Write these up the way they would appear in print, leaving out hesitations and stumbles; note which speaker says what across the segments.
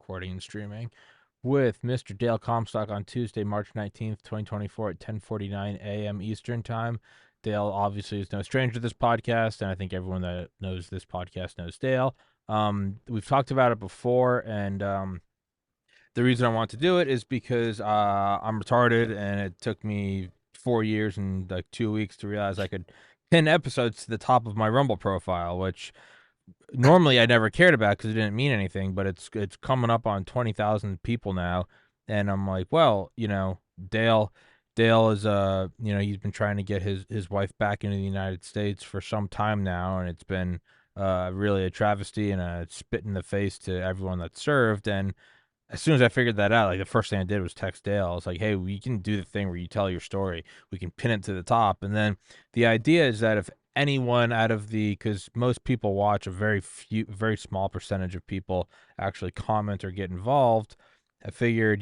Speaker 1: recording and streaming, with Mr. Dale Comstock on Tuesday, March 19th, 2024 at 10:49 a.m. Eastern Time. Dale obviously is no stranger to this podcast, and I think everyone that knows this podcast knows Dale. We've talked about it before, and the reason I want to do it is because I'm retarded, and it took me 4 years and like 2 weeks to realize I could pin episodes to the top of my Rumble profile, which normally I never cared about because it didn't mean anything. But it's coming up on 20,000 people now, and I'm like, well, Dale is he's been trying to get his wife back into the United States for some time now, and it's been really a travesty and a spit in the face to everyone that served. And as soon as I figured that out, like the first thing I did was text Dale. I was like, "Hey, we can do the thing where you tell your story. We can pin it to the top." And then the idea is that if anyone out of because most people watch, a very small percentage of people actually comment or get involved. I figured,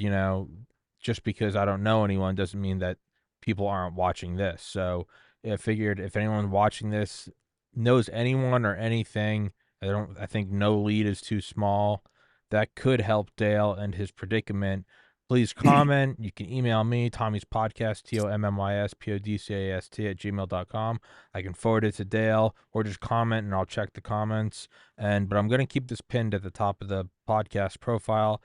Speaker 1: just because I don't know anyone doesn't mean that people aren't watching this. So I figured if anyone watching this knows anyone or anything, I think no lead is too small that could help Dale and his predicament. Please comment. You can email me, Tommy's Podcast, TOMMYSPODCAST at gmail.com. I can forward it to Dale or just comment and I'll check the comments. But I'm going to keep this pinned at the top of the podcast profile.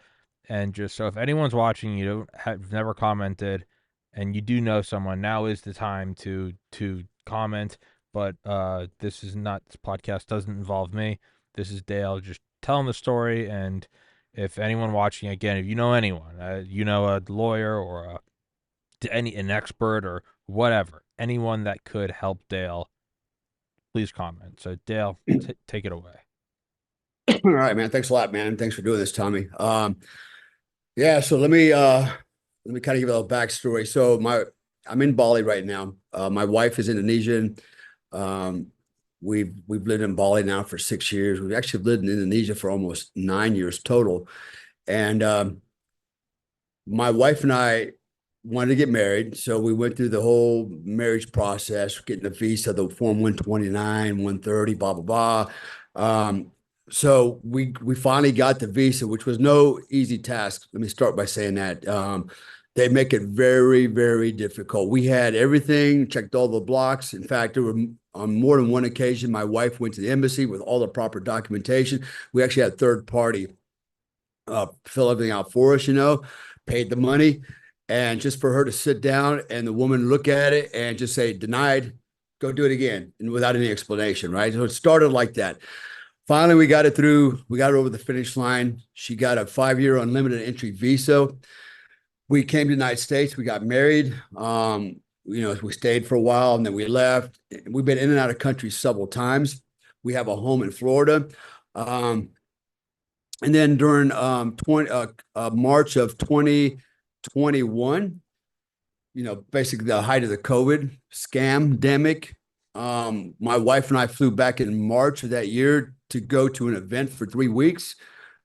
Speaker 1: And just so if anyone's watching, have never commented and you do know someone, now is the time to comment. But this podcast doesn't involve me. This is Dale just telling the story. And if anyone watching, again, if you know anyone, a lawyer or an expert or whatever, anyone that could help Dale, please comment. So Dale, take it away.
Speaker 2: All right, man. Thanks a lot, man. Thanks for doing this, Tommy. Yeah, so let me kind of give a little backstory. So I'm in Bali right now. My wife is Indonesian. We've lived in Bali now for 6 years. We've actually lived in Indonesia for almost 9 years total. And my wife and I wanted to get married, so we went through the whole marriage process, getting the visa, the Form 129, 130, blah blah blah. So we finally got the visa, which was no easy task. Let me start by saying that. They make it very, very difficult. We had everything, checked all the blocks. In fact, there were on more than one occasion, my wife went to the embassy with all the proper documentation. We actually had third party fill everything out for us, paid the money. And just for her to sit down and the woman look at it and just say, denied, go do it again, and without any explanation, right? So it started like that. Finally, we got it through. We got her over the finish line. She got a 5-year unlimited entry visa. We came to the United States. We got married. We stayed for a while and then we left. We've been in and out of country several times. We have a home in Florida. And then during March of 2021, basically the height of the COVID scam-demic, my wife and I flew back in March of that year to go to an event for 3 weeks.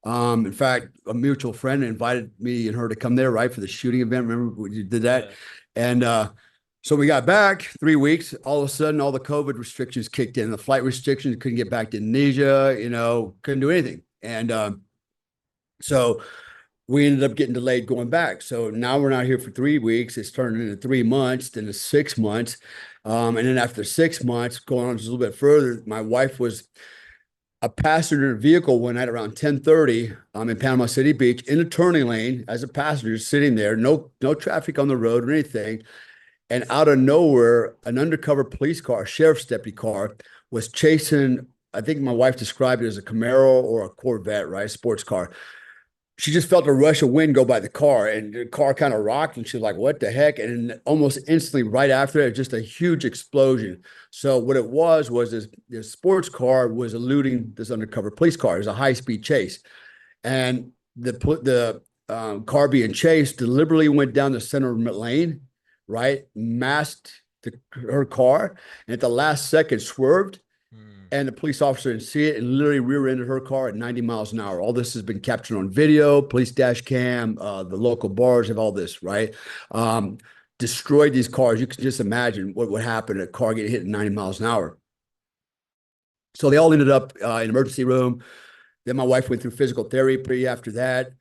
Speaker 2: In fact, a mutual friend invited me and her to come there, right, for the shooting event. Remember we did that? Yeah. And so we got back 3 weeks. All of a sudden, all the COVID restrictions kicked in. The flight restrictions, couldn't get back to Indonesia, couldn't do anything. And so we ended up getting delayed going back. So now we're not here for 3 weeks. It's turned into 3 months, then to 6 months. And then after 6 months, going on just a little bit further, my wife was a passenger vehicle one night around 10:30 in Panama City Beach in a turning lane as a passenger sitting there, no traffic on the road or anything. And out of nowhere, an undercover police car, a sheriff's deputy car, was chasing, I think my wife described it as a Camaro or a Corvette, right? Sports car. She just felt a rush of wind go by the car, and the car kind of rocked, and she was like, what the heck? And almost instantly right after that, just a huge explosion. So what it was this sports car was eluding this undercover police car. It was a high-speed chase. And the car being chased deliberately went down the center lane, right? Masked her car, and at the last second swerved. And the police officer didn't see it and literally rear-ended her car at 90 miles an hour. All this has been captured on video, police dash cam, the local bars have all this, right? Destroyed these cars. You can just imagine what would happen a car getting hit at 90 miles an hour. So they all ended up in emergency room. Then my wife went through physical therapy after that.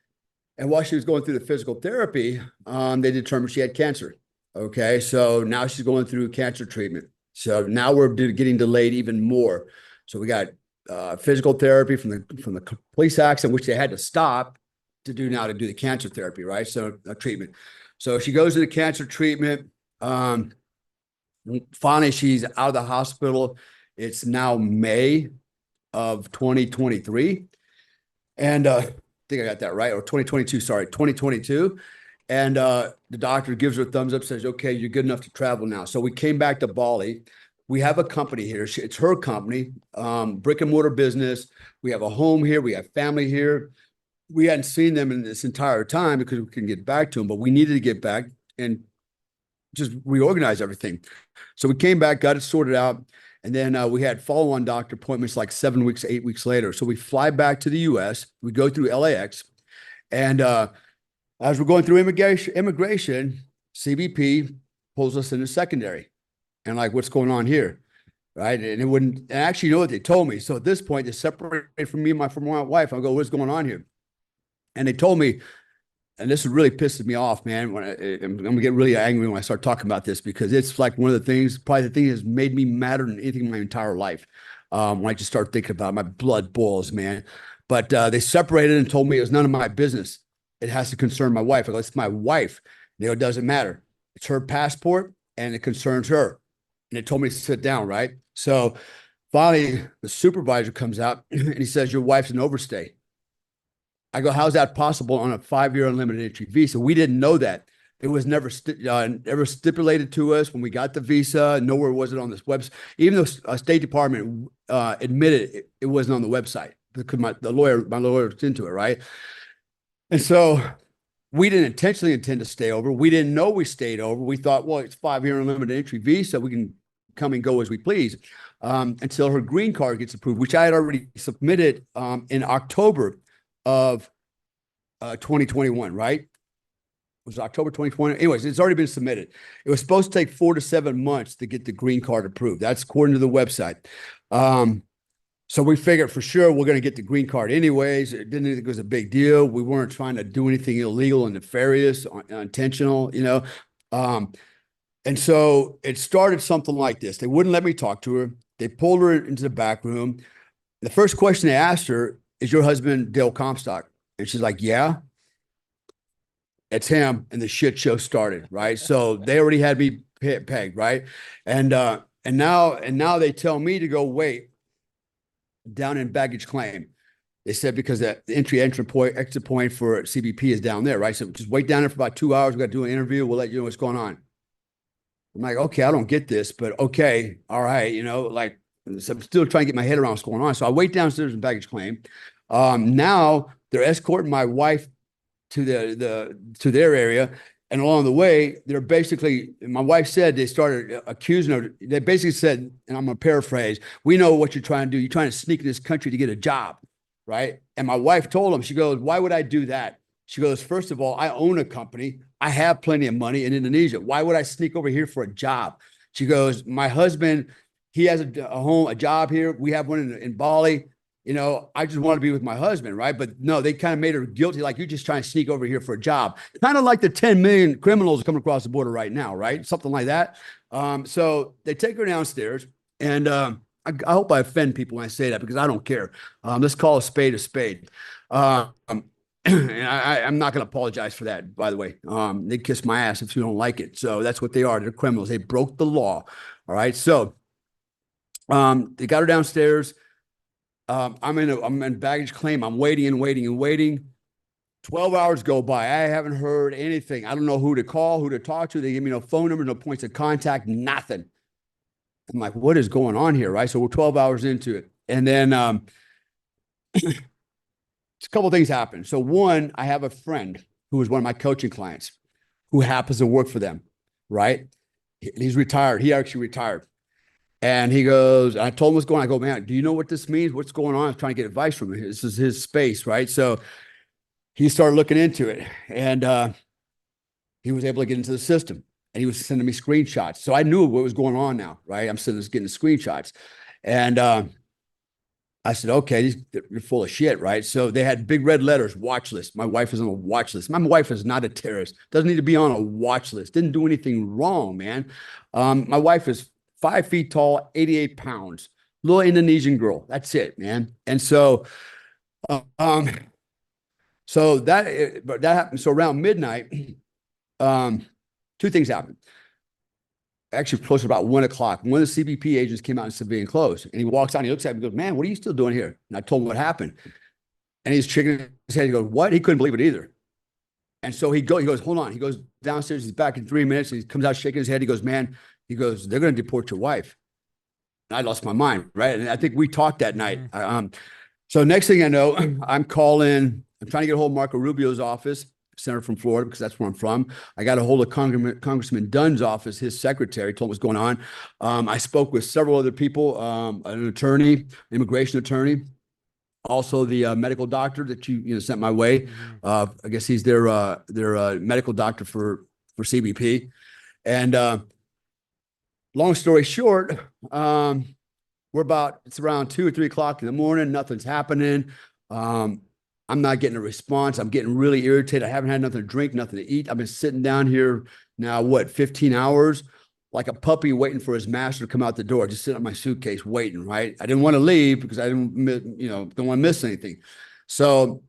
Speaker 2: And while she was going through the physical therapy, they determined she had cancer. Okay, so now she's going through cancer treatment. So now we're getting delayed even more. So we got physical therapy from the police accident, which they had to stop to do now to do the cancer therapy, right? So treatment. So she goes to the cancer treatment. Finally, she's out of the hospital. It's now May of 2023. And I think I got that right, or 2022, sorry, 2022. And the doctor gives her a thumbs up, says, okay, you're good enough to travel now. So we came back to Bali. We have a company here. It's her company, brick and mortar business. We have a home here. We have family here. We hadn't seen them in this entire time because we couldn't get back to them, but we needed to get back and just reorganize everything. So we came back, got it sorted out. And then we had follow-on doctor appointments like 7 weeks, 8 weeks later. So we fly back to the US. We go through LAX. And as we're going through immigration, CBP pulls us into secondary. And like, what's going on here? Right. And it wouldn't, and actually, you know what they told me? So at this point, they separated from me and from my wife. I go, what's going on here? And they told me, and this really pisses me off, man. I'm gonna get really angry when I start talking about this because it's like one of the things, probably the thing that's made me madder than anything in my entire life. When I just start thinking about it, my blood boils, man. But they separated and told me it was none of my business. It has to concern my wife. I go, it's my wife. They go, it doesn't matter. It's her passport and it concerns her. And they told me to sit down, right? So finally, the supervisor comes out and he says, your wife's an overstay. I go, how's that possible on a 5-year unlimited entry visa? We didn't know that. It was never stipulated to us when we got the visa. Nowhere was it on this website. Even though State Department admitted it wasn't on the website because my lawyer was into it, right? And so we didn't intentionally intend to stay over. We didn't know we stayed over. We thought, well, it's 5-year unlimited entry visa. We can come and go as we please until her green card gets approved, which I had already submitted in October of 2021, right? It was October 2020. Anyways, it's already been submitted. It was supposed to take 4 to 7 months to get the green card approved. That's according to the website. So we figured for sure we're going to get the green card anyways. It didn't think it was a big deal. We weren't trying to do anything illegal and nefarious, intentional, you know. And so it started something like this. They wouldn't let me talk to her. They pulled her into the back room. The first question they asked her, is your husband Dale Comstock? And she's like, yeah, it's him. And the shit show started, right? So they already had me pegged, right? And now they tell me to go wait down in baggage claim. They said because the exit point for CBP is down there, right? So just wait down there for about 2 hours. We got to do an interview. We'll let you know what's going on. I'm like, okay, I don't get this, but okay, all right, you know, like, so I'm still trying to get my head around what's going on. So I wait downstairs in baggage claim. Now they're escorting my wife to their area. And along the way, they're basically, my wife said they started accusing her. They basically said, and I'm going to paraphrase, we know what you're trying to do. You're trying to sneak in this country to get a job, right? And my wife told them, she goes, why would I do that? She goes, first of all, I own a company. I have plenty of money in Indonesia. Why would I sneak over here for a job? She goes, my husband, he has a job here. We have one in Bali. You know, I just want to be with my husband, right? But no, they kind of made her guilty, like you're just trying to sneak over here for a job. Kind of like the 10 million criminals coming across the border right now, right? Something like that. So they take her downstairs, and I hope I offend people when I say that because I don't care. Let's call a spade a spade. And I'm not going to apologize for that, by the way. They kiss my ass if you don't like it. So that's what they are. They're criminals. They broke the law. All right. So they got her downstairs. I'm in baggage claim. I'm waiting and waiting and waiting. 12 hours go by. I haven't heard anything. I don't know who to call, who to talk to. They give me no phone number, no points of contact, nothing. I'm like, what is going on here? Right. So we're 12 hours into it. And then a couple of things happen. So one, I have a friend who is one of my coaching clients who happens to work for them. Right. He's retired. He actually retired. And he goes, I told him what's going on. I go, man, do you know what this means? What's going on? I'm trying to get advice from him. This is his space, right? So he started looking into it, and he was able to get into the system, and he was sending me screenshots. So I knew what was going on now, right? I'm getting the screenshots. And I said, okay, they're full of shit, right? So they had big red letters, watch list. My wife is on a watch list. My wife is not a terrorist. Doesn't need to be on a watch list. Didn't do anything wrong, man. My wife is 5 feet tall, 88 pounds, little Indonesian girl. That's it, man. And so, um, but that happened. So around midnight, um, two things happened. Actually, close to about 1 o'clock. One of the CBP agents came out in civilian clothes, and he walks out and he looks at me and goes, "Man, what are you still doing here?" And I told him what happened. And he's shaking his head. He goes, "What?" He couldn't believe it either. And so he goes, "Hold on." He goes downstairs. He's back in 3 minutes. He comes out shaking his head. He goes, "Man," he goes, "they're going to deport your wife." And I lost my mind, right? And I think we talked that night. So next thing I know, I'm trying to get a hold of Marco Rubio's office, senator from Florida, because that's where I'm from. I got a hold of Congressman Dunn's office, his secretary, told him what's going on. I spoke with several other people, an attorney, immigration attorney, also the medical doctor that you sent my way. I guess he's their medical doctor for CBP. And long story short, it's around 2 or 3 o'clock in the morning. Nothing's happening. I'm not getting a response. I'm getting really irritated. I haven't had nothing to drink, nothing to eat. I've been sitting down here now, 15 hours, like a puppy waiting for his master to come out the door, just sitting on my suitcase waiting, right? I didn't want to leave because I don't want to miss anything. So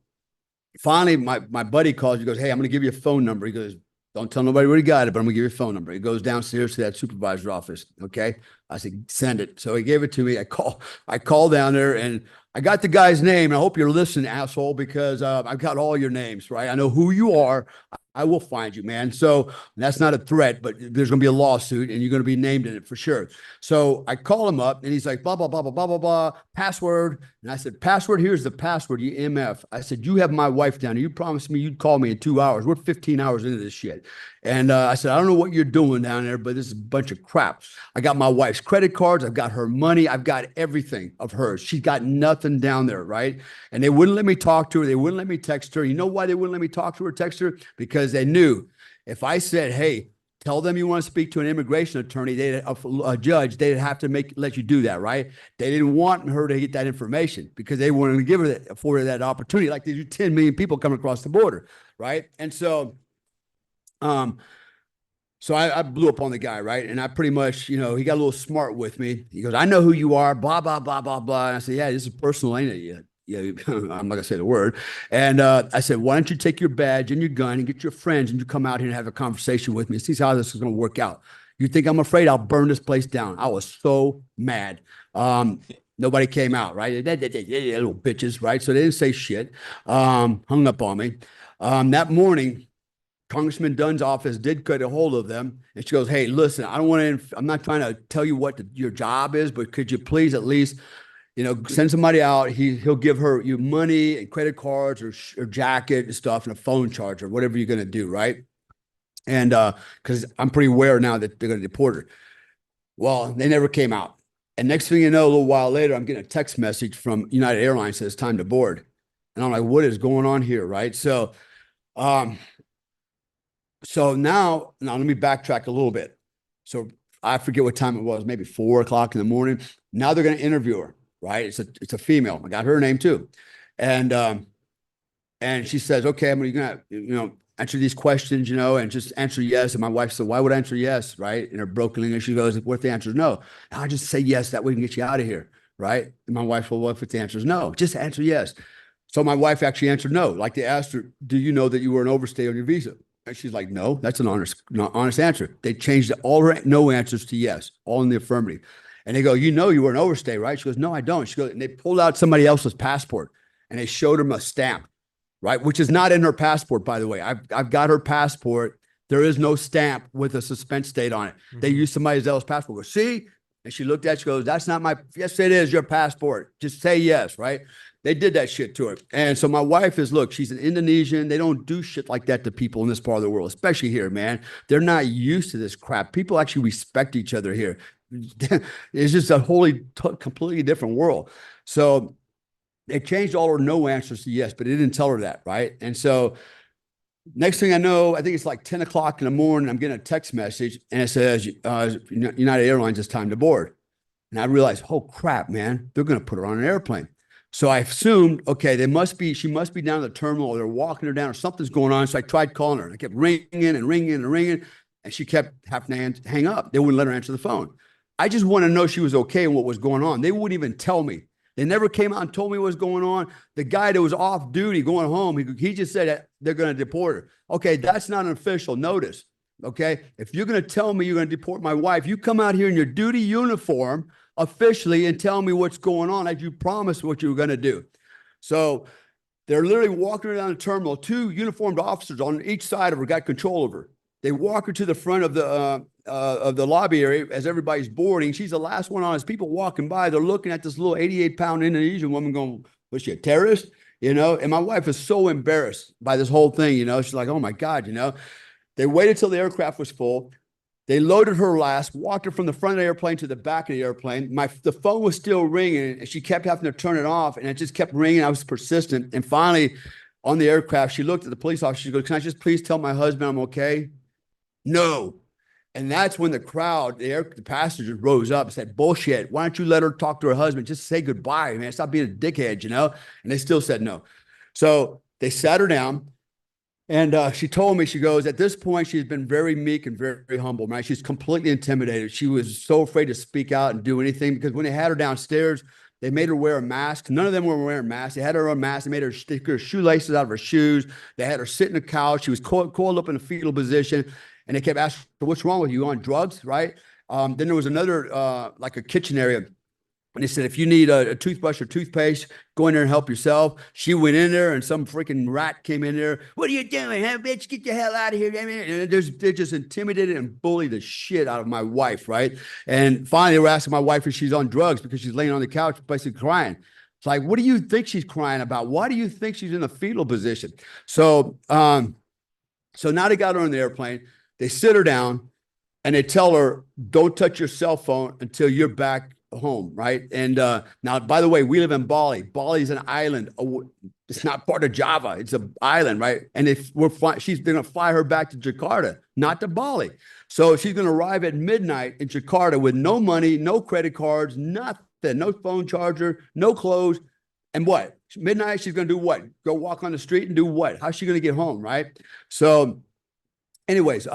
Speaker 2: finally, my buddy calls. He goes, "Hey, I'm going to give you a phone number." He goes, "Don't tell nobody where you got it, but I'm going to give you a phone number." He goes downstairs to that supervisor's office. Okay. I said, "Send it." So he gave it to me. I call down there and I got the guy's name. I hope you're listening, asshole, because I've got all your names, right? I know who you are. I will find you, man. So that's not a threat, but there's going to be a lawsuit and you're going to be named in it for sure. So I call him up and he's like, blah, blah, blah, blah, blah, blah, blah, password. And I said, "Password, here's the password, you MF. I said, "You have my wife down here. You promised me you'd call me in 2 hours. We're 15 hours into this shit." And I said, "I don't know what you're doing down there, but this is a bunch of crap. I got my wife's credit cards. I've got her money. I've got everything of hers. She's got nothing down there, right?" And they wouldn't let me talk to her. They wouldn't let me text her. You know why they wouldn't let me talk to her, text her? Because they knew if I said, "Hey, tell them you want to speak to an immigration attorney, a judge, they'd have to let you do that," right? They didn't want her to get that information because they wanted to give her afford her that opportunity. Like they do 10 million people coming across the border, right? And so, I blew up on the guy, right? And I pretty much, he got a little smart with me. He goes, "I know who you are, blah, blah, blah, blah, blah." And I said, "Yeah, this is personal, ain't it?" Yeah, I'm not gonna say the word. And I said, "Why don't you take your badge and your gun and get your friends and you come out here and have a conversation with me and see how this is gonna work out. You think I'm afraid? I'll burn this place down." I was so mad. Nobody came out, right? Little bitches, right? So they didn't say shit. Hung up on me. That morning, Congressman Dunn's office did get a hold of them, and she goes, "Hey, listen, I'm not trying to tell you what your job is, but could you please at least, send somebody out. He'll give you money and credit cards or jacket and stuff and a phone charger, whatever you're going to do, right?" And because I'm pretty aware now that they're going to deport her. Well, they never came out. And next thing you know, a little while later, I'm getting a text message from United Airlines that says time to board. And I'm like, what is going on here, right? Um, so now let me backtrack a little bit. So I forget what time it was, maybe 4 o'clock in the morning. Now they're going to interview her, right? It's a female. I got her name too. And she says, "Okay, I'm going to, answer these questions, and just answer yes." And my wife said, "Why would I answer yes?" Right? In her broken English, she goes, "What if the answer is no?" "I'll just say yes. That way we can get you out of here." Right? And my wife, "Well, what if the answer is no?" "Just answer yes." So my wife actually answered no. Like they asked her, "Do you know that you were an overstay on your visa?" And she's like, "No." That's an honest answer. They changed all her no answers to yes, all in the affirmative. And they go, "You know you were an overstay, right?" She goes, "No, I don't." She goes, and they pulled out somebody else's passport and they showed him a stamp, right? Which is not in her passport, by the way. I've got her passport. There is no stamp with a suspense date on it. They used somebody else's passport. Goes, "See?" And she looked at it, she goes, "That's not my, yes, it is your passport. Just say yes," right? They did that shit to her. And so my wife look, she's an Indonesian. They don't do shit like that to people in this part of the world, especially here, man. They're not used to this crap. People actually respect each other here. It's just a completely different world. So they changed all her no answers to yes, but it didn't tell her that, right? And so next thing I know, I think it's like 10 o'clock in the morning, I'm getting a text message and it says, United Airlines, it's time to board. And I realized, oh crap, man, they're going to put her on an airplane. So I assumed, okay, she must be down at the terminal, or they're walking her down, or something's going on. So I tried calling her. I kept ringing and ringing and ringing, and she kept having to hang up. They wouldn't let her answer the phone. I just want to know she was okay and what was going on. They wouldn't even tell me. They never came out and told me what was going on. The guy that was off duty going home, he just said that they're going to deport her. Okay, that's not an official notice. Okay, if you're going to tell me you're going to deport my wife, you come out here in your duty uniform officially and tell me what's going on, as you promised what you were going to do. So they're literally walking her down the terminal. Two uniformed officers on each side of her got control of her. They walk her to the front of the lobby area as everybody's boarding. She's the last one on. As people walking by, they're looking at this little 88-pound Indonesian woman going, was she a terrorist? You know, and my wife is so embarrassed by this whole thing. You know, she's like, oh my God, you know. They waited till the aircraft was full. They loaded her last, walked her from the front of the airplane to the back of the airplane. The phone was still ringing, and she kept having to turn it off, and it just kept ringing. I was persistent. And finally, on the aircraft, she looked at the police officer. She goes, can I just please tell my husband I'm okay? No. And that's when the crowd, the passengers rose up and said, bullshit. Why don't you let her talk to her husband? Just say goodbye, man. Stop being a dickhead, you know? And they still said no. So they sat her down. And she told me, she goes, at this point, she's been very meek and very, very humble, right? She's completely intimidated. She was so afraid to speak out and do anything, because when they had her downstairs, they made her wear a mask. None of them were wearing masks. They had her on masks. They made her stick her shoelaces out of her shoes. They had her sit in the couch. She was coiled up in a fetal position. And they kept asking, what's wrong with you? You on drugs, right? Then there was another, like a kitchen area. And they said, if you need a toothbrush or toothpaste, go in there and help yourself. She went in there, and some freaking rat came in there. What are you doing, huh, bitch? Get the hell out of here. And they just intimidated and bullied the shit out of my wife, right? And finally, they were asking my wife if she's on drugs, because she's laying on the couch basically crying. It's like, what do you think she's crying about? Why do you think she's in a fetal position? So, so now they got her on the airplane. They sit her down, and they tell her, don't touch your cell phone until you're back home, right? And now, by the way, we live in Bali. Bali is an island. It's not part of Java. It's an island, right? And if they're going to fly her back to Jakarta, not to Bali. So she's going to arrive at midnight in Jakarta with no money, no credit cards, nothing, no phone charger, no clothes. And what? Midnight, she's going to do what? Go walk on the street and do what? How's she going to get home, right? So anyways,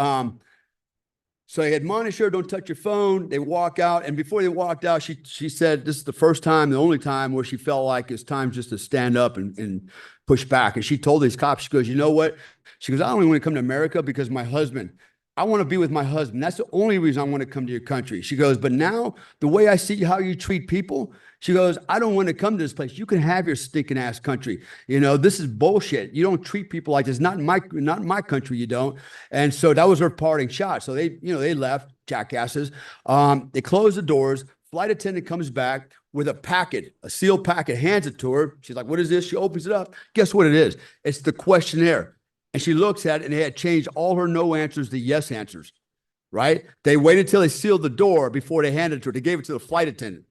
Speaker 2: so they admonished her, don't touch your phone. They walk out. And before they walked out, she said, this is the first time, the only time where she felt like it's time just to stand up and push back. And she told these cops, she goes, you know what? She goes, I only want to come to America because I want to be with my husband. That's the only reason I want to come to your country. She goes, but now the way I see how you treat people, she goes, I don't want to come to this place. You can have your stinking ass country. You know, this is bullshit. You don't treat people like this. Not in my country, you don't. And so that was her parting shot. So they left, jackasses. They closed the doors. Flight attendant comes back with a sealed packet, hands it to her. She's like, what is this? She opens it up. Guess what it is? It's the questionnaire. And she looks at it, and they had changed all her no answers to yes answers, right? They waited till they sealed the door before they handed it to her. They gave it to the flight attendant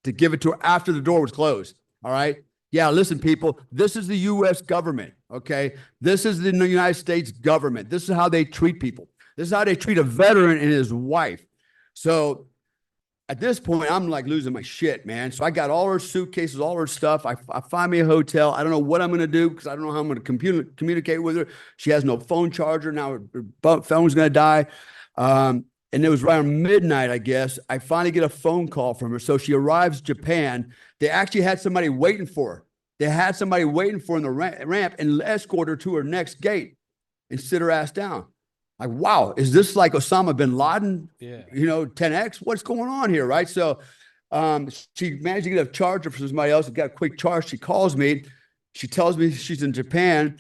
Speaker 2: to give it to her after the door was closed, all right? Yeah, listen, people, this is the U.S. government, okay? This is the United States government. This is how they treat people. This is how they treat a veteran and his wife. So at this point, I'm like losing my shit, man. So I got all her suitcases, all her stuff. I find me a hotel. I don't know what I'm going to do, because I don't know how I'm going to communicate with her. She has no phone charger. Now her phone's going to die. And it was around midnight, I guess. I finally get a phone call from her. So she arrives in Japan. They actually had somebody waiting for her. They had somebody waiting for her in the ramp and escort her to her next gate and sit her ass down. Like, wow, is this like Osama bin Laden?
Speaker 1: Yeah.
Speaker 2: You know, 10X? What's going on here, right? So she managed to get a charger for somebody else. Got a quick charge. She calls me. She tells me she's in Japan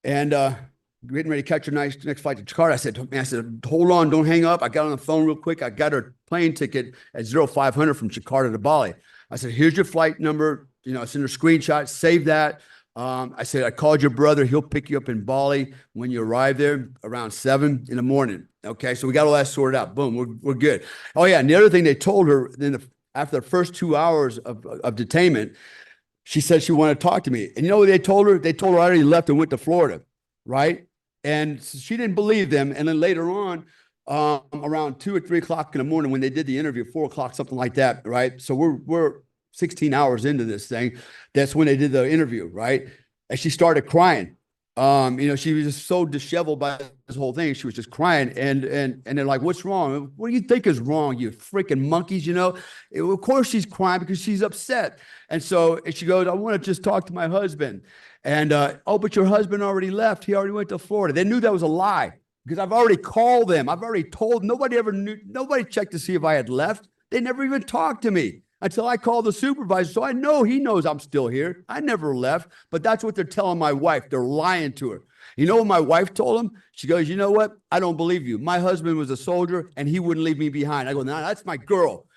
Speaker 2: and getting ready to catch her next flight to Jakarta. I said, hold on, don't hang up. I got on the phone real quick. I got her plane ticket at 0500 from Jakarta to Bali. I said, here's your flight number. You know, it's in her screenshot. Save that. I said, I called your brother. He'll pick you up in Bali when you arrive there around 7 in the morning. Okay, so we got all that sorted out. Boom, we're good. Oh, yeah, and the other thing they told her, after the first 2 hours of detainment, she said she wanted to talk to me. And you know what they told her? They told her I already left and went to Florida, right? And she didn't believe them. And then later on, around 2 or 3 o'clock in the morning, when they did the interview, 4 o'clock, something like that, right? So we're 16 hours into this thing. That's when they did the interview, right? And she started crying. She was just so disheveled by this whole thing. She was just crying, and they're like, "What's wrong? What do you think is wrong? You freaking monkeys!" Of course she's crying because she's upset. And she goes, "I want to just talk to my husband." And oh, but your husband already left. He already went to Florida. They knew that was a lie because I've already called them. I've already told. Nobody ever knew. Nobody checked to see if I had left. They never even talked to me until I called the supervisor. So I know he knows I'm still here. I never left, but that's what they're telling my wife. They're lying to her. You know what my wife told him? She goes, "You know what? I don't believe you. My husband was a soldier and he wouldn't leave me behind." I go, "No, that's my girl.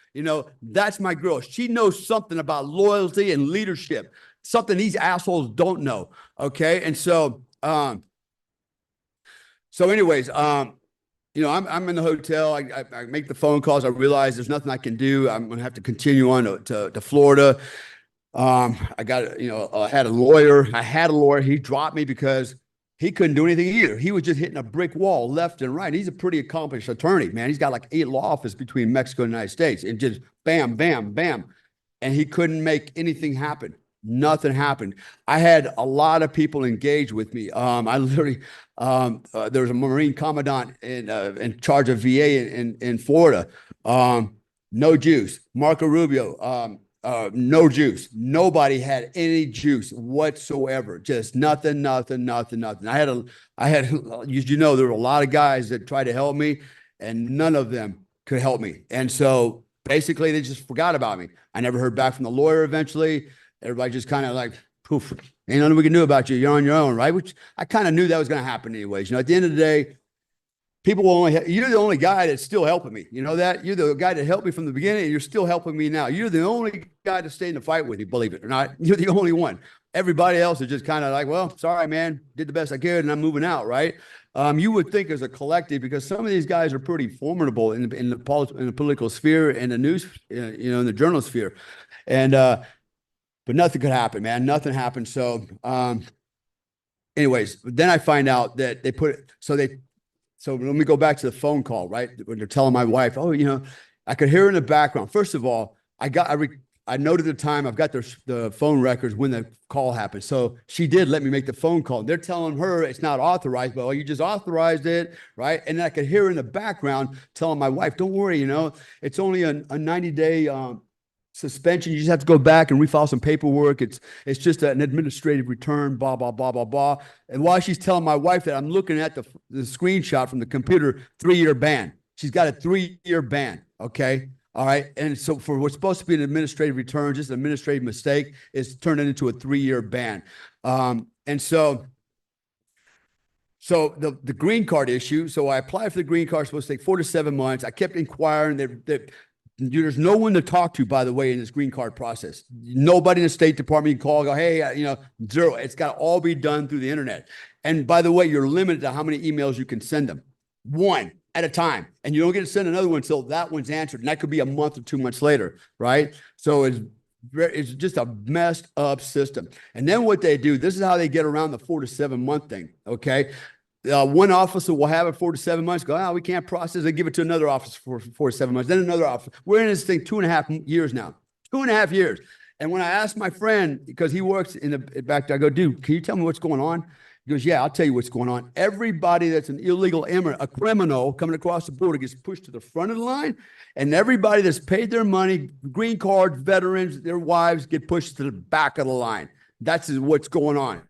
Speaker 2: That's my girl. She knows something about loyalty and leadership, something these assholes don't know." Okay. And anyways, I'm in the hotel. I make the phone calls. I realize there's nothing I can do. I'm going to have to continue on to Florida. I got, I had a lawyer. He dropped me because he couldn't do anything either. He was just hitting a brick wall left and right. He's a pretty accomplished attorney, man. He's got like 8 law offices between Mexico and the United States, and just bam, bam, bam. And he couldn't make anything happen. Nothing happened. I had a lot of people engage with me. I literally, there was a Marine commandant in charge of VA in Florida. No juice. Marco Rubio, no juice. Nobody had any juice whatsoever. Just nothing. I had, there were a lot of guys that tried to help me, and none of them could help me. And so basically they just forgot about me. I never heard back from the lawyer eventually. Everybody just kind of like, poof, ain't nothing we can do about you. You're on your own, right? Which I kind of knew that was going to happen anyways. At the end of the day, people will you're the only guy that's still helping me. You know that? You're the guy that helped me from the beginning, and you're still helping me now. You're the only guy to stay in the fight with you, believe it or not. You're the only one. Everybody else is just kind of like, well, sorry, man, did the best I could, and I'm moving out, right? You would think as a collective, because some of these guys are pretty formidable in the political sphere and the news, in the journal sphere. And, but nothing could happen, man. Nothing happened. So, anyways, then I find out that so let me go back to the phone call, right? When they're telling my wife, "Oh, I could hear in the background." First of all, I noted the time. I've got the phone records when the call happened. So she did let me make the phone call. They're telling her it's not authorized, but you just authorized it, right? And I could hear in the background telling my wife, "Don't worry, it's only a 90-day suspension. You just have to go back and refile some paperwork. It's just an administrative return, blah, blah, blah, blah, blah." And while she's telling my wife that, I'm looking at the screenshot from the computer, 3-year ban. She's got a 3-year ban. Okay. All right. And so for what's supposed to be an administrative return, just an administrative mistake, is turned into a 3-year ban. And so the green card issue. So I applied for the green card. It's supposed to take 4 to 7 months. I kept inquiring. There's no one to talk to, by the way, in this green card process. Nobody in the State Department you can call, go, "Hey, zero." It's got to all be done through the internet. And by the way, you're limited to how many emails you can send them. 1 at a time. And you don't get to send another one until that one's answered. And that could be a month or 2 months later, right? So it's just a messed up system. And then what they do, this is how they get around the 4 to 7 month thing, okay? One officer will have it 4 to 7 months, go, we can't process it, give it to another officer for 4 to 7 months, then another officer. We're in this thing 2.5 years now, 2.5 years. And when I asked my friend, because he works in the back there, I go, "Dude, can you tell me what's going on?" He goes, "Yeah, I'll tell you what's going on. Everybody that's an illegal immigrant, a criminal coming across the border, gets pushed to the front of the line, and everybody that's paid their money, green card veterans, their wives, get pushed to the back of the line. That's what's going on."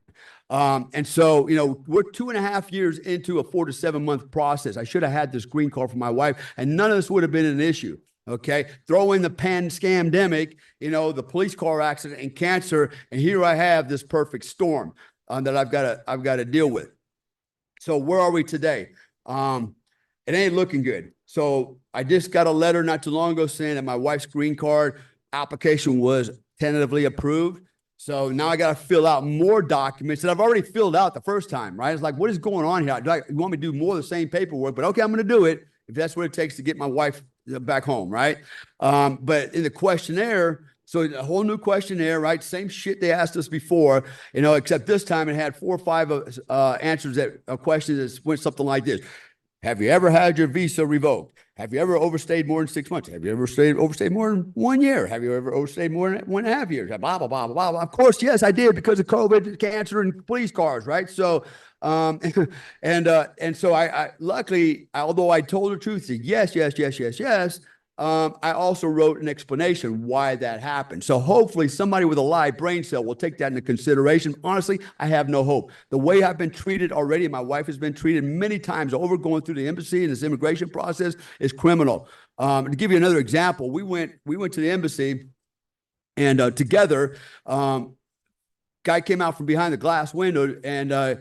Speaker 2: And so, we're 2.5 years into a 4 to 7 month process. I should have had this green card for my wife, and none of this would have been an issue. Okay. Throw in the scamdemic, the police car accident and cancer. And here I have this perfect storm that I've got to deal with. So where are we today? It ain't looking good. So I just got a letter not too long ago saying that my wife's green card application was tentatively approved. So now I got to fill out more documents that I've already filled out the first time, right? It's like, what is going on here? You want me to do more of the same paperwork, but okay, I'm going to do it if that's what it takes to get my wife back home, right? But in the questionnaire, so a whole new questionnaire, right? Same shit they asked us before, except this time it had 4 or 5 answers that questions that went something like this. Have you ever had your visa revoked? Have you ever overstayed more than 6 months? Have you ever overstayed more than 1 year? Have you ever overstayed more than 1.5 years? Blah, blah, blah, blah, blah. Of course, yes, I did because of COVID, cancer, and police cars, right? So, and so I luckily, although I told the truth, said yes, yes, yes, yes, yes. I also wrote an explanation why that happened. So hopefully somebody with a live brain cell will take that into consideration. Honestly, I have no hope. The way I've been treated already, my wife has been treated many times over going through the embassy and this immigration process is criminal. To give you another example, we went to the embassy and together, guy came out from behind the glass window and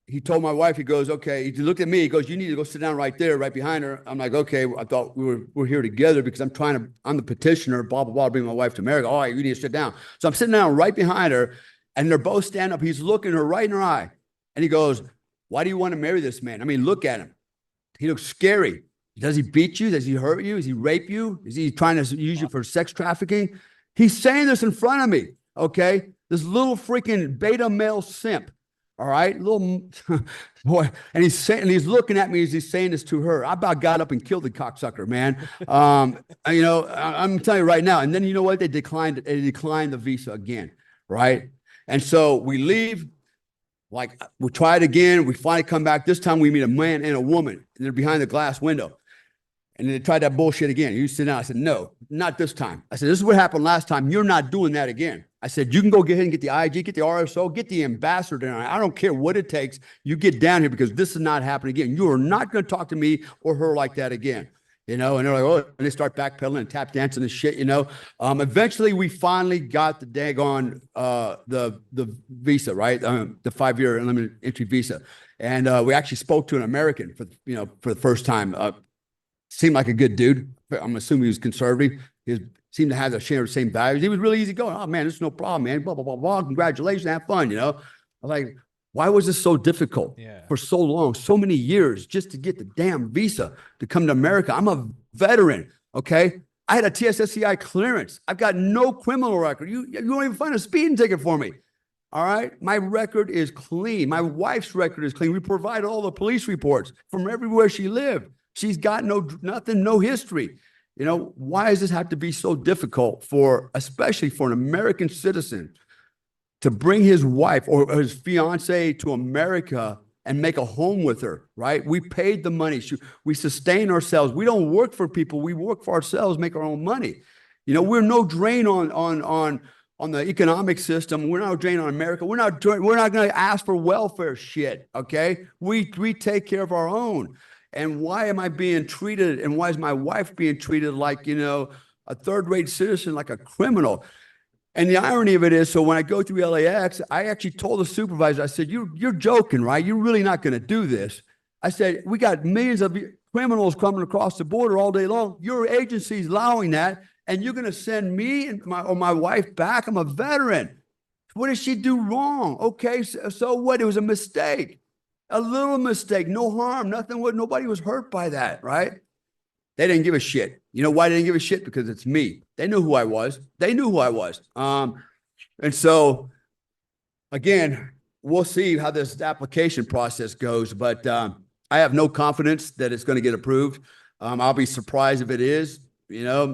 Speaker 2: he told my wife, he goes, okay, he looked at me, he goes, you need to go sit down right there, right behind her. I'm like, okay, I thought we're here together because I'm the petitioner, blah, blah, blah, bring my wife to America. All right, you need to sit down. So I'm sitting down right behind her and they're both standing up. He's looking her right in her eye. And he goes, why do you want to marry this man? I mean, look at him. He looks scary. Does he beat you? Does he hurt you? Does he rape you? Is he trying to use you for sex trafficking? He's saying this in front of me, okay? This little freaking beta male simp. All right, little boy, and he's looking at me as he's saying this to her. I about got up and killed the cocksucker, man. You know, I'm telling you right now. And then you know what? They declined the visa again, right? And so we leave. Like we try it again. We finally come back. This time we meet a man and a woman, and they're behind the glass window. And they tried that bullshit again. You sit down. I said, no, not this time. I said, this is what happened last time. You're not doing that again. I said, you can go get ahead and get the IG, get the RSO, get the ambassador down. I don't care what it takes. You get down here because this is not happening again. You are not going to talk to me or her like that again. You know, and they're like, oh, and they start backpedaling and tap dancing and shit, you know. Eventually we finally got the daggone the visa, right? The 5-year unlimited entry visa. And we actually spoke to an American for the first time. Seemed like a good dude. I'm assuming he was conservative. He seemed to have the same values. He was really easy going. Oh man, this is no problem, man. Blah, blah, blah, blah. Congratulations. Have fun, you know. I was like, why was this so difficult for so long, so many years just to get the damn visa to come to America? I'm a veteran, okay? I had a TSSCI clearance. I've got no criminal record. You don't even find a speeding ticket for me. All right. My record is clean. My wife's record is clean. We provide all the police reports from everywhere she lived. She's got nothing, no history. You know, why does this have to be so difficult especially for an American citizen to bring his wife or his fiance to America and make a home with her, right? We paid the money. We sustain ourselves. We don't work for people. We work for ourselves, make our own money. You know, we're no drain on the economic system. We're not a drain on America. We're not going to ask for welfare shit, okay? We take care of our own. And why am I being treated, and why is my wife being treated like, you know, a third-rate citizen, like a criminal? And the irony of it is, so when I go through LAX, I actually told the supervisor, I said, you're joking, right? You're really not going to do this. I said, we got millions of criminals coming across the border all day long. Your agency's allowing that, and you're going to send me and my wife back? I'm a veteran. What did she do wrong? Okay, so what? It was a mistake. A little mistake, no harm, nothing. Nobody was hurt by that, right? They didn't give a shit. You know why they didn't give a shit? Because it's me. They knew who I was. They knew who I was. And so, again, we'll see how this application process goes. But I have no confidence that it's going to get approved. I'll be surprised if it is. You know,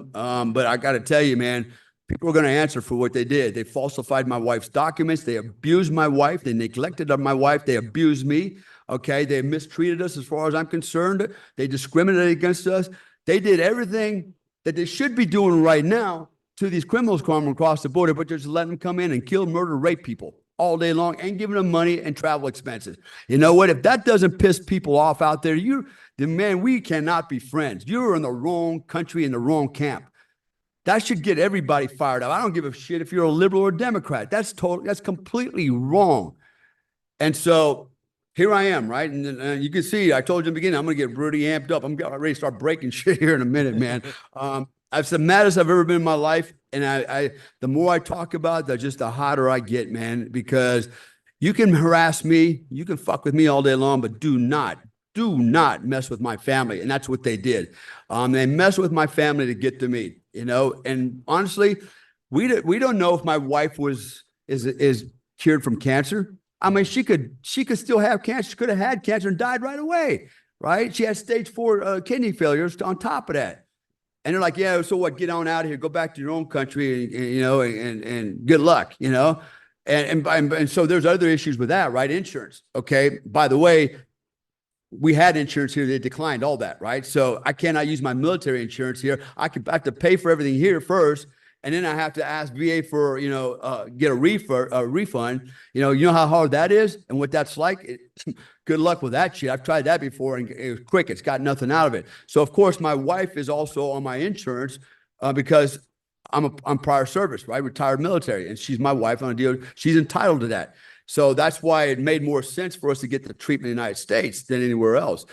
Speaker 2: but I got to tell you, man. People are going to answer for what they did. They falsified my wife's documents. They abused my wife. They neglected my wife. They abused me. Okay. They mistreated us as far as I'm concerned. They discriminated against us. They did everything that they should be doing right now to these criminals coming across the border, but just letting them come in and kill, murder, rape people all day long and giving them money and travel expenses. You know what? If that doesn't piss people off out there, man, we cannot be friends. You're in the wrong country, in the wrong camp. That should get everybody fired up. I don't give a shit if you're a liberal or a Democrat. That's completely wrong. And so here I am, right? And you can see, I told you in the beginning, I'm going to get really amped up. I'm ready to start breaking shit here in a minute, man. It's the maddest I've ever been in my life. And the more I talk about it, the hotter I get, man, because you can harass me, you can fuck with me all day long, but do not mess with my family. And that's what they did. They messed with my family to get to me. You know, and honestly, we don't know if my wife is cured from cancer. I mean, she could still have cancer. She could have had cancer and died right away, right? She had stage 4 kidney failures on top of that. And they're like, yeah, so what? Get on out of here. Go back to your own country, and good luck, And so there's other issues with that, right? Insurance. Okay. By the way, we had insurance here. They declined all that, right? So I cannot use my military insurance here. I have to pay for everything here first. And then I have to ask VA for, get a refund. You know how hard that is and what that's like. Good luck with that shit. I've tried that before and it was quick. It's got nothing out of it. So of course my wife is also on my insurance because I'm prior service, right? Retired military, and she's my wife on a deal. She's entitled to that. So that's why it made more sense for us to get the treatment in the United States than anywhere else.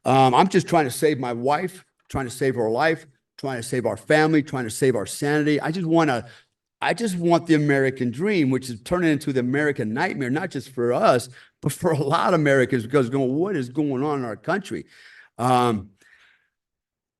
Speaker 2: I'm just trying to save my wife, trying to save her life, trying to save our family, trying to save our sanity. I just want the American dream, which is turning into the American nightmare, not just for us, but for a lot of Americans, because what is going on in our country?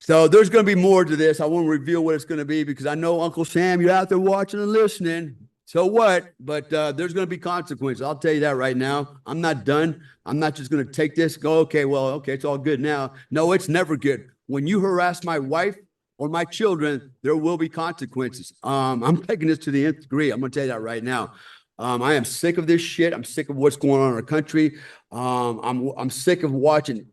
Speaker 2: So there's going to be more to this. I won't reveal what it's going to be because I know, Uncle Sam, you're out there watching and listening. So what? But there's going to be consequences. I'll tell you that right now. I'm not done. I'm not just going to take this, go, okay, it's all good now. No, it's never good. When you harass my wife or my children, there will be consequences. I'm taking this to the nth degree. I'm going to tell you that right now. I am sick of this shit. I'm sick of what's going on in our country. I'm sick of watching,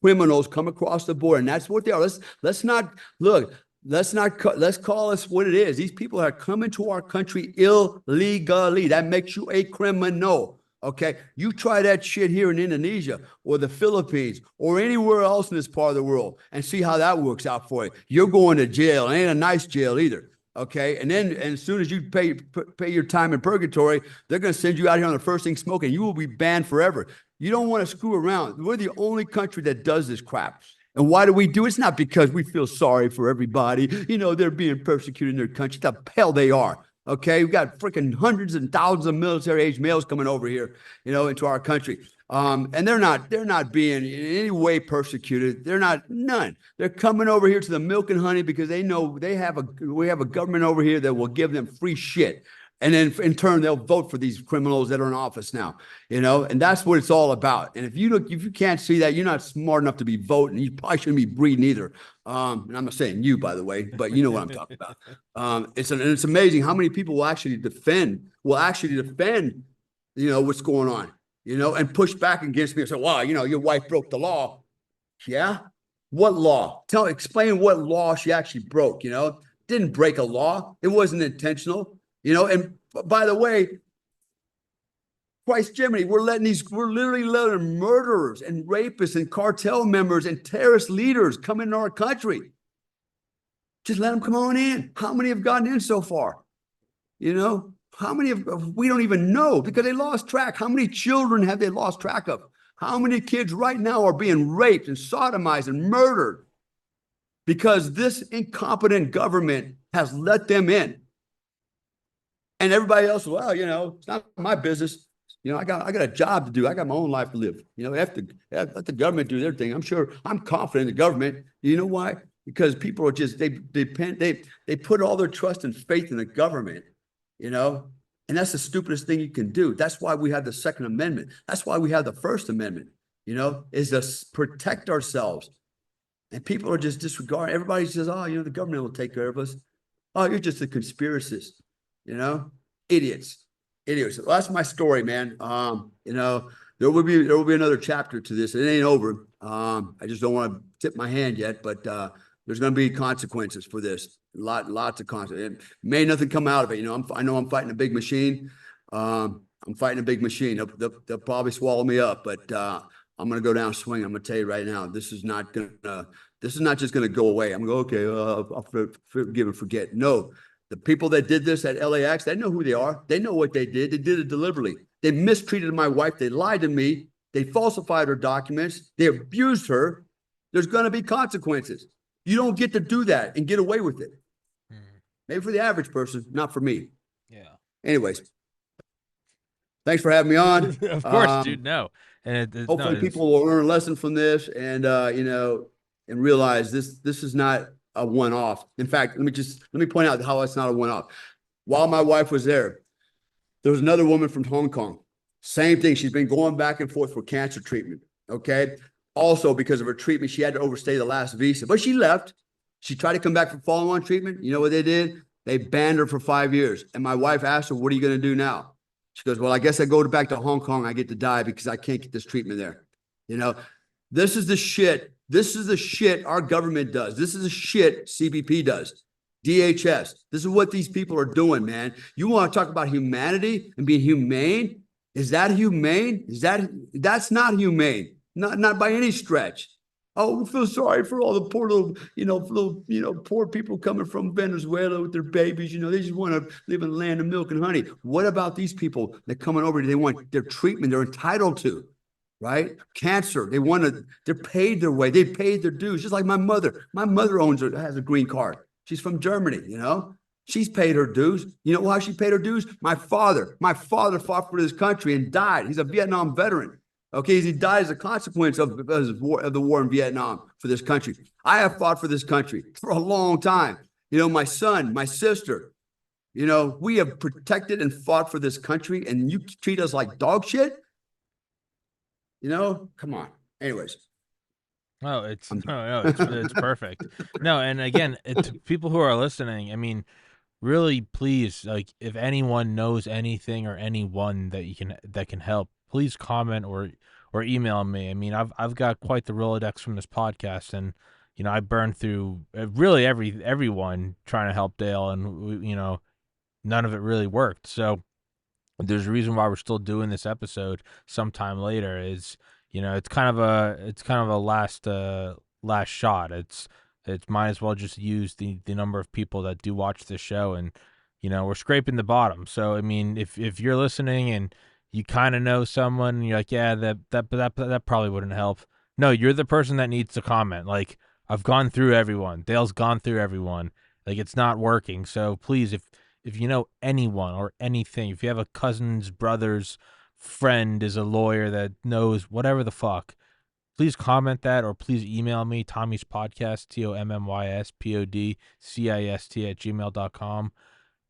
Speaker 2: criminals come across the border, and that's what they are. Let's not look. Let's call us what it is. These people are coming to our country illegally. That makes you a criminal. Okay, you try that shit here in Indonesia or the Philippines or anywhere else in this part of the world and see how that works out for you. You're going to jail. It ain't a nice jail either. Okay, and as soon as you pay your time in purgatory, they're going to send you out here on the first thing smoking. You will be banned forever. You don't want to screw around. We're the only country that does this crap. And why do we do it? It's not because we feel sorry for everybody. They're being persecuted in their country. The hell they are. Okay, we've got freaking hundreds and thousands of military-age males coming over here, into our country. And they're not being in any way persecuted. None. They're coming over here to the milk and honey because they know we have a government over here that will give them free shit. And then in turn, they'll vote for these criminals that are in office now, and that's what it's all about. And if you can't see that, you're not smart enough to be voting. You probably shouldn't be breeding either. And I'm not saying you, by the way, but you know what I'm talking about. It's amazing how many people will actually defend, what's going on, and push back against me and say, wow, your wife broke the law. Yeah. What law? Explain what law she actually broke, didn't break a law. It wasn't intentional. And by the way, Christ Jiminy, we're literally letting murderers and rapists and cartel members and terrorist leaders come into our country. Just let them come on in. How many have gotten in so far? How many we don't even know because they lost track. How many children have they lost track of? How many kids right now are being raped and sodomized and murdered because this incompetent government has let them in? And everybody else, well, it's not my business. I got a job to do. I got my own life to live. Let the government do their thing. I'm sure I'm confident in the government. You know why? Because people are just they put all their trust and faith in the government, and that's the stupidest thing you can do. That's why we have the Second Amendment. That's why we have the First Amendment, is to protect ourselves. And people are just disregarding. Everybody says, oh, the government will take care of us. Oh, you're just a conspiracist. Idiots. Well, that's my story, man. There will be another chapter to this. It ain't over. I just don't want to tip my hand yet, but there's going to be consequences for this. Lots of consequences. May nothing come out of it. I know I'm fighting a big machine. I'm fighting a big machine. They'll probably swallow me up, but I'm going to go down swing. I'm going to tell you right now, this is not just going to go away. I'm going to go, okay, I'll forgive and forget. No. The people that did this at LAX, they know who they are. They know what they did. They did it deliberately. They mistreated my wife. They lied to me. They falsified her documents. They abused her. There's going to be consequences. You don't get to do that and get away with it. Maybe for the average person, not for me.
Speaker 1: Yeah.
Speaker 2: Anyways, thanks for having me on.
Speaker 1: Of course, dude. No. And
Speaker 2: hopefully people will learn a lesson from this and, and realize this is not a one-off. In fact, let me point out how it's not a one-off. While my wife was there was another woman from Hong Kong. Same thing. She's been going back and forth for cancer treatment. Okay. also because of her treatment, she had to overstay the last visa, but she left. She tried to come back for follow-on treatment. You know what they did? They banned her for 5 years. And my wife asked her, "What are you going to do now?" She goes, "Well, I guess I go back to Hong Kong. I get to die because I can't get this treatment there." You know, this is the shit. This is the shit our government does. This is the shit CBP does. DHS. This is what these people are doing, man. You want to talk about humanity and being humane? Is that humane? That's not humane. Not by any stretch. Oh, we feel sorry for all the poor poor people coming from Venezuela with their babies. They just want to live in a land of milk and honey. What about these people that coming over? They want their treatment they're entitled to, right? Cancer. They're paid their way. They paid their dues. Just like my mother. My mother has a green card. She's from Germany. She's paid her dues. You know why she paid her dues? My father fought for this country and died. He's a Vietnam veteran. Okay, he died as a consequence of the war in Vietnam for this country. I have fought for this country for a long time. My son, my sister, we have protected and fought for this country, and you treat us like dog shit? Come on. Anyways.
Speaker 1: Oh, it's perfect. No, and again, to people who are listening, I mean, really, please, like, if anyone knows anything or anyone that can help, please comment or email me. I mean, I've got quite the Rolodex from this podcast, and I burned through really everyone trying to help Dale, and none of it really worked. So there's a reason why we're still doing this episode sometime later. Is it's kind of a last shot. It's might as well just use the number of people that do watch this show, and we're scraping the bottom. So I mean, if you're listening and you kind of know someone, and you're like, yeah, that probably wouldn't help. No, you're the person that needs to comment. Like, I've gone through everyone. Dale's gone through everyone. Like, it's not working. So please, if you know anyone or anything, if you have a cousin's brother's friend is a lawyer that knows whatever the fuck, please comment that, or please email me, Tommy's Podcast, Tommyspodcast@gmail.com.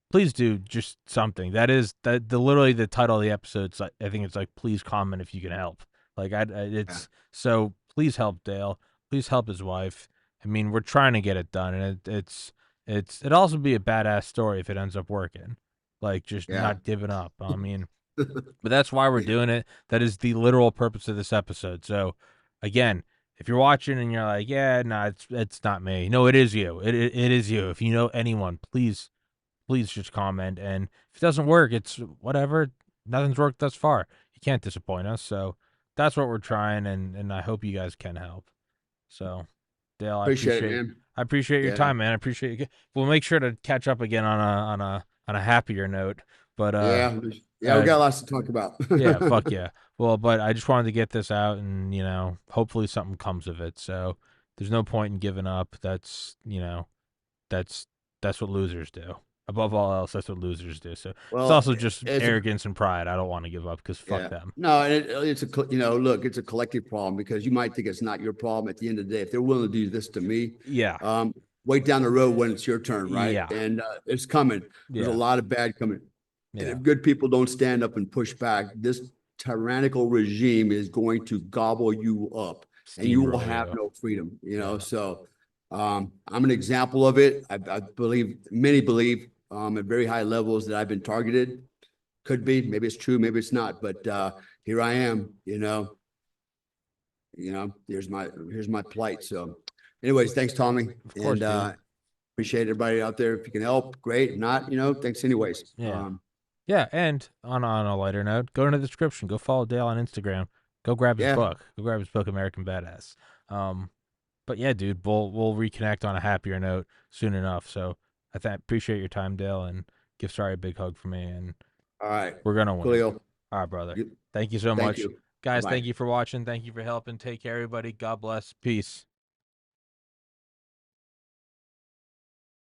Speaker 1: Please do just something. That is literally the title of the episode. I think it's like, please comment if you can help. Like, it's so please help Dale. Please help his wife. I mean, we're trying to get it done, and it'd also be a badass story if it ends up working. Like, just not giving up. I mean, but that's why we're doing it. That is the literal purpose of this episode. So, again, if you're watching and you're like, yeah, no, it's not me. No, it is you. It is you. If you know anyone, please just comment. And if it doesn't work, it's whatever. Nothing's worked thus far. You can't disappoint us. So that's what we're trying, and I hope you guys can help. So, Dale,
Speaker 2: Appreciate it, man.
Speaker 1: I appreciate your time, man. I appreciate you. We'll make sure to catch up again on a happier note. But
Speaker 2: we got lots to talk about.
Speaker 1: yeah, fuck yeah. Well, but I just wanted to get this out, and hopefully something comes of it. So there's no point in giving up. That's that's what losers do. Above all else, that's what losers do. So it's also just arrogance and pride. I don't want to give up because fuck them.
Speaker 2: No, it's look, it's a collective problem, because you might think it's not your problem at the end of the day. If they're willing to do this to me, wait down the road when it's your turn, right? Yeah. And it's coming. There's a lot of bad coming. Yeah. And if good people don't stand up and push back, this tyrannical regime is going to gobble you up, and you will have no freedom. So I'm an example of it. I believe many believe at very high levels that I've been targeted. Could be, maybe it's true, maybe it's not, but here I am. Here's my plight. So, anyways, thanks, Tommy.
Speaker 1: Of course,
Speaker 2: and appreciate everybody out there. If you can help, great. If not, thanks anyways.
Speaker 1: Yeah. Yeah, and on a lighter note, go in the description. Go follow Dale on Instagram. Go grab his book. Go grab his book, American Badass. But yeah, dude, we'll reconnect on a happier note soon enough. So I appreciate your time, Dale, and give Sorry a big hug for me. And
Speaker 2: all right,
Speaker 1: we're gonna win.
Speaker 2: Coolio.
Speaker 1: All right, brother. Thank you so much, guys. Bye. Thank you for watching. Thank you for helping. Take care, everybody. God bless. Peace.